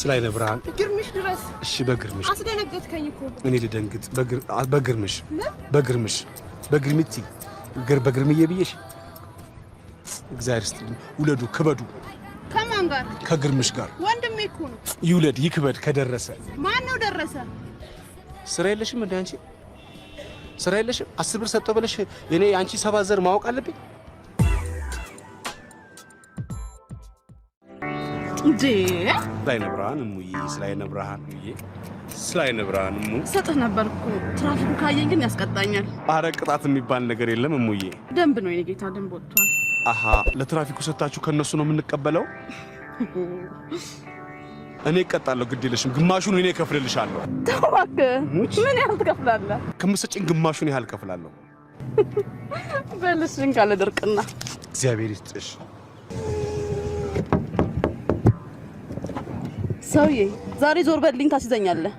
ስላይነ ብርሃን ግርምሽ ድረስ እሺ በግርምሽ አስደነገጥከኝ እኮ እኔ ልደንግጥ በግርምሽ በግርምቲ በግርምዬ ብዬሽ እግዚአብሔር ይስጥልኝ ውለዱ ክበዱ ከማን ጋር ከግርምሽ ጋር ወንድሜ እኮ ነው ይውለድ ይክበድ ከደረሰ ማን ነው ደረሰ ስራ የለሽም እንዴ አንቺ ስራ የለሽም 10 ብር ሰጠው ብለሽ እኔ አንቺ ሰባት ዘር ማወቅ አለብኝ እንዴ ስላይነ ብርሃን እሙ ሰጥህ ነበርኩ ትራፊኩ ካየኝ ግን ያስቀጣኛል አረ ቅጣት የሚባል ነገር የለም እሙዬ ደንብ ነው የኔ ጌታ ደንብ ወጥቷል አሃ ለትራፊኩ ሰጣችሁ ከነሱ ነው የምንቀበለው እኔ እቀጣለሁ ግድ የለሽም ግማሹን እኔ እከፍልልሻለሁ ተባክ ምን ያህል ትከፍላለህ ከምትሰጪኝ ግማሹን ያህል እከፍላለሁ በልሽን ካለ ድርቅና እግዚአብሔር ይስጥሽ ሰውዬ ዛሬ ዞር በልኝ ታስይዘኛለህ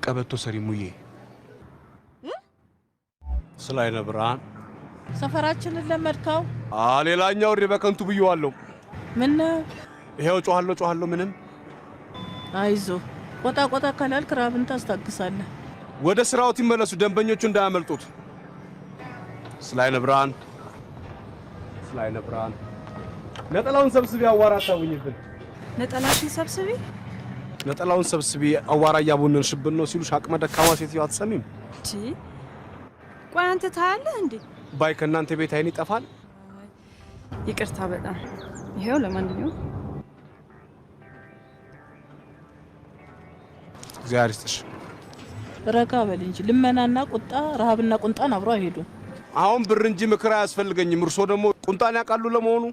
ቀበቶ ሰሪ ሙዬ ስላይነ ብርሃን ሰፈራችንን ለመድካው ሌላኛው በከንቱ ብየዋለሁ ምን ይሄው ጮሃለሁ ምንም አይዞ ቆጣ ካላል ክራብን ታስታግሳለህ ወደ ስራውት ይመለሱ ደንበኞቹ እንዳያመልጡት ስላይነ ብርሃን ነጠላውን ሰብስቢ አዋራታውኝብን ነጠላውን ሰብስቢ አዋራ ያቦነንሽብን ነው ሲሉሽ አቅመ ደካማ ሴትዮ አትሰሚም እቺ ቆይ አንተ ታያለህ እንዴ ባይ ከናንተ ቤት አይን ይጠፋል ይቅርታ በጣም ይሄው ለማንኛውም እግዚአብሔር ይስጥሽ ረጋ በል እንጂ ልመናና ቁጣ ረሃብና ቁንጣን አብሮ አይሄዱም አሁን ብር እንጂ ምክራ ያስፈልገኝም እርሶ ደግሞ ቁንጣን ያቃሉ ለመሆኑ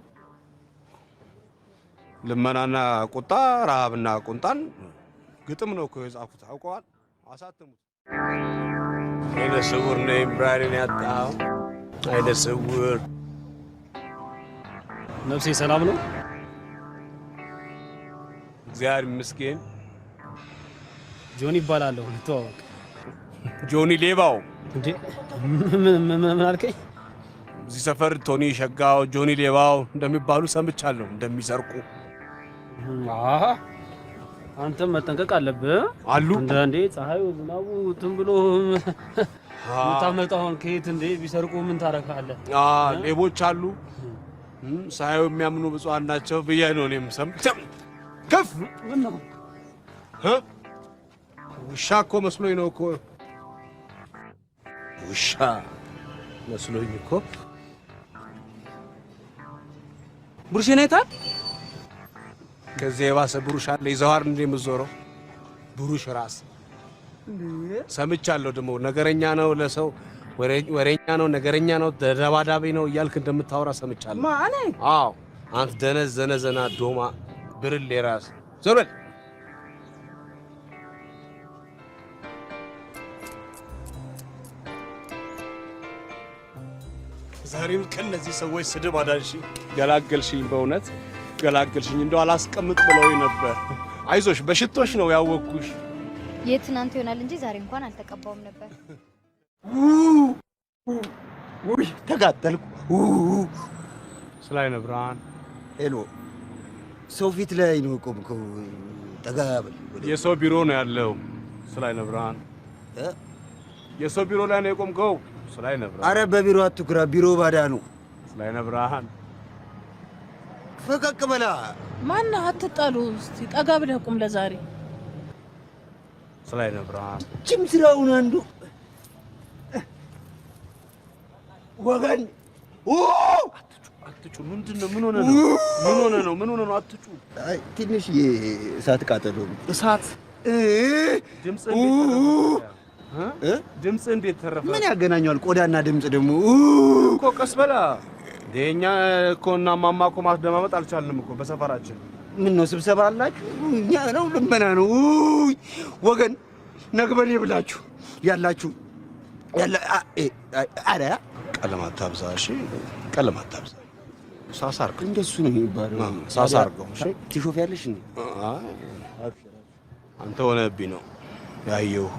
ልመናና ቁጣ ረሃብና ቁንጣን ግጥም ነው እኮ የጻፉት አውቀዋል አሳተሙት አይነ ስውር ነኝ ብራሪን ያጣው አይነ ስውር ነፍሴ ሰላም ነው እግዚአብሔር ይመስገን ጆኒ ይባላለሁ ልተዋወቅ ጆኒ ሌባው እንዴ ምን አልከኝ እዚህ ሰፈር ቶኒ ሸጋው ጆኒ ሌባው እንደሚባሉ ሰምቻለሁ እንደሚሰርቁ አንተም መጠንቀቅ አለብህ አሉ እንዴ ፀሐዩ ዝናቡ ብሎ ታመጣውን ከየት እንዴ ቢሰርቁ ምን ታረካለህ ሌቦች አሉ ሳይው የሚያምኑ ብፁዓን ናቸው ብዬ ነው እኔም ሰምተም ከፍ ነው ውሻ እኮ መስሎኝ ነው እኮ ውሻ መስሎኝ እኮ ብሩሽን አይታል ከዚህ የባሰ ብሩሽ አለ ይዘዋር እንደምዞረው ብሩሽ ራስ ሰምቻለሁ ደግሞ ነገረኛ ነው ለሰው ወሬኛ ነው ነገረኛ ነው ደባዳቢ ነው እያልክ እንደምታወራ ሰምቻለሁ ማኔ አዎ አንተ ደነዝ ዘነዘና ዶማ ብርሌ ራስ ዞርበል ዛሬም ከነዚህ ሰዎች ስድብ አዳንሽ ገላገልሽኝ በእውነት ገላገልሽኝ እንደው አላስቀምጥ ብለው ነበር አይዞሽ በሽቶሽ ነው ያወኩሽ የትናንት ይሆናል እንጂ ዛሬ እንኳን አልተቀባውም ነበር ውይ ተጋጠልኩ ስላይነ ብርሃን ሄሎ ሰው ፊት ላይ ነው ቆምከው ተጋበል የሰው ቢሮ ነው ያለው ስላይነ ብርሃን የሰው ቢሮ ላይ ነው የቆምከው ስላይነ ብርሃን አረ በቢሮ አትኩራ ቢሮ ባዳ ነው ስላይነ ብርሃን ፈቀቅ በላ ማን አትጣሉ እስቲ ጠጋ ብለህ ቁም ለዛሬ ስላይነ ብርሃን ጭም ስራውን አንዱ ወገን አትጩ ምንድነው ምን ሆነ ነው አትጩ አይ ትንሽ የእሳት ቃጠሎ እሳት ድምጽ እንዴት ተረፈ ምን ያገናኛል ቆዳና ድምጽ ደግሞ እኮ ቀስ በላ ደኛ እኮና ማማ እኮ ማስደማመጥ አልቻልንም እኮ በሰፈራችን ምን ነው ስብሰባ አላችሁ እኛ ነው ልመና ነው ወገን ነግበኔ ብላችሁ ያላችሁ አረ ቀለማት ታብዛ እሺ ቀለማት ታብዛ ሳሳርክ እንደሱ ነው የሚባለው ሳሳርገው እሺ ትሾፊያለሽ እንዴ አንተ ሆነብኝ ነው ያየው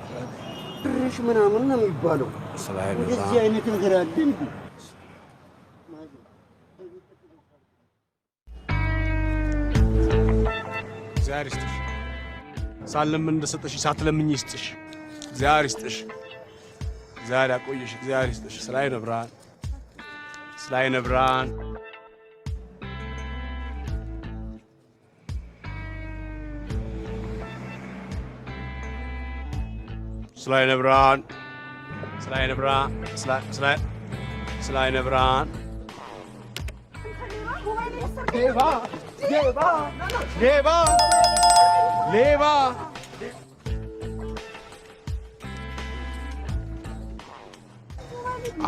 ብርሽ ምናምን ነው የሚባለው ስላይነ እዚህ አይነት ነገር አለ እንዴ ዛሬ ሳለምን እንደሰጠሽ ሳትለምኝ ይስጥሽ። እግዚአብሔር ይስጥሽ። እግዚአብሔር ያቆይሽ። እግዚአብሔር ይስጥሽ። ስላይነ ብርሃን ስላይነ ብርሃን ስላይነ ብርሃን ስላይነ ብርሃን ስላይነ ብርሃን ሌባ ሌባ ሌባ ሌባ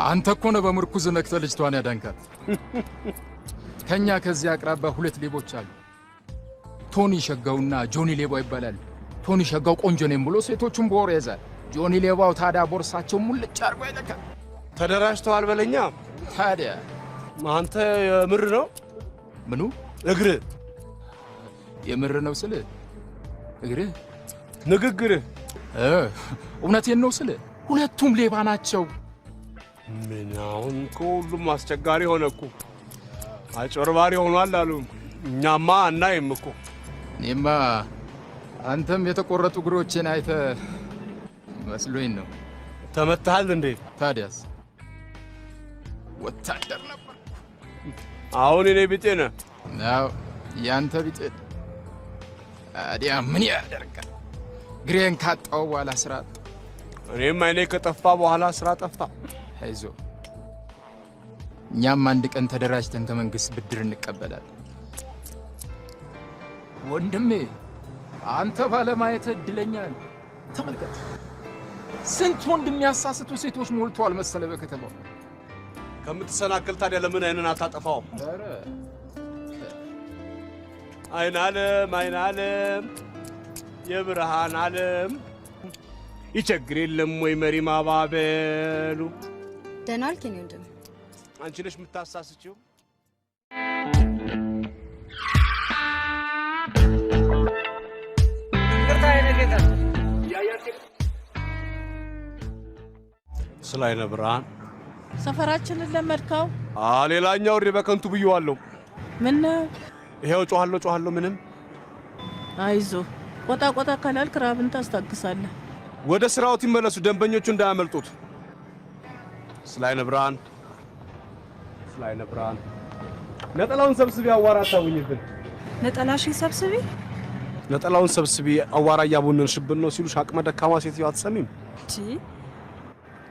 አንተ እኮ ነው በምርኩዝ ነክተ ልጅቷን ያዳንካት። ከኛ ከዚህ አቅራባ ሁለት ሌቦች አሉ። ቶኒ ሸጋውና ጆኒ ሌባው ይባላል። ቶኒ ሸጋው ቆንጆ ነኝ ብሎ ሴቶቹን በወሬ ያዛል። ጆኒ ሌባው ታዲያ ቦርሳቸው ሙልጭ አርጎ ያለካል። ተደራጅተዋል በለኛ። ታዲያ አንተ የምር ነው? ምኑ እግር የምር ነው ስል እግር ንግግር እውነቴን ነው ስል ሁለቱም ሌባ ናቸው። ምን አሁን ሁሉም አስቸጋሪ ሆነ እኮ አጭበርባሪ ሆኗል አሉ። እኛማ አናይም እኮ። እኔማ አንተም የተቆረጡ እግሮቼን አይተ መስሎኝ ነው። ተመታሃል እንዴ? ታዲያስ ወታደር ነበር። አሁን እኔ ቢጤ ነህ? አዎ ያንተ ቢጤ። ታዲያ ምን ያደርጋል? ግሬን ካጣው በኋላ ስራ አጣ። እኔም አይኔ ከጠፋ በኋላ ስራ ጠፋ። አይዞ እኛም አንድ ቀን ተደራጅተን ከመንግስት ብድር እንቀበላለን። ወንድሜ አንተ ባለማየት እድለኛ ነህ። ተመልከት፣ ስንት ወንድ የሚያሳስቱ ሴቶች ሞልተዋል መሰለ በከተማው። ከምትሰናከል ታዲያ ለምን አይንን አታጠፋውም? ኧረ አይን ዓለም የብርሃን ዓለም ይቸግር የለም ወይ መሪ ማባበሉ። ደህና ዋልክ የኔ ወንድም። አንቺ ነሽ የምታሳስችው። ስላይነ ብርሃን ሰፈራችንን ለመድካው። ሌላኛው ወሬ በከንቱ ብየዋለሁ። ምን ይሄው ጮሃለሁ ምንም። አይዞ ቆጣ ቆጣ ካላልክ ራብን ታስታግሳለህ። ወደ ስራው ይመለሱ፣ ደንበኞቹ እንዳያመልጡት። ስላይነ ብርሃን ነጠላውን ሰብስቢ አዋራ አታውኝብን። ነጠላሽን ሰብስቢ። ነጠላውን ሰብስቢ አዋራ እያቦነንሽብን ነው ሲሉሽ አቅመ ደካማ ሴትዮ አትሰሚም?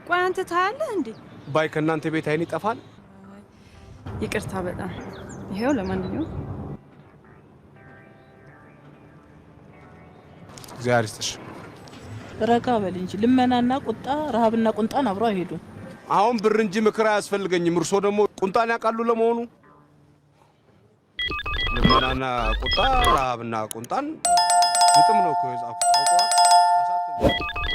ቆይ አንተ ታያለህ እንዴ? ባይ ከእናንተ ቤት አይን ይጠፋል። ይቅርታ በጣም ይሄው። ለማንኛውም እግዚአብሔር ይስጥሽ። ረጋ በል እንጂ ልመናና ቁጣ ረሃብና ቁንጣን አብረው አይሄዱም። አሁን ብር እንጂ ምክር አያስፈልገኝም። እርሶ ደግሞ ቁንጣን ያውቃሉ ለመሆኑ? ልመናና ቁጣ ረሃብና ቁንጣን ግጥም ነው እኮ የጻፉት። አውቀዋል። አሳትሙ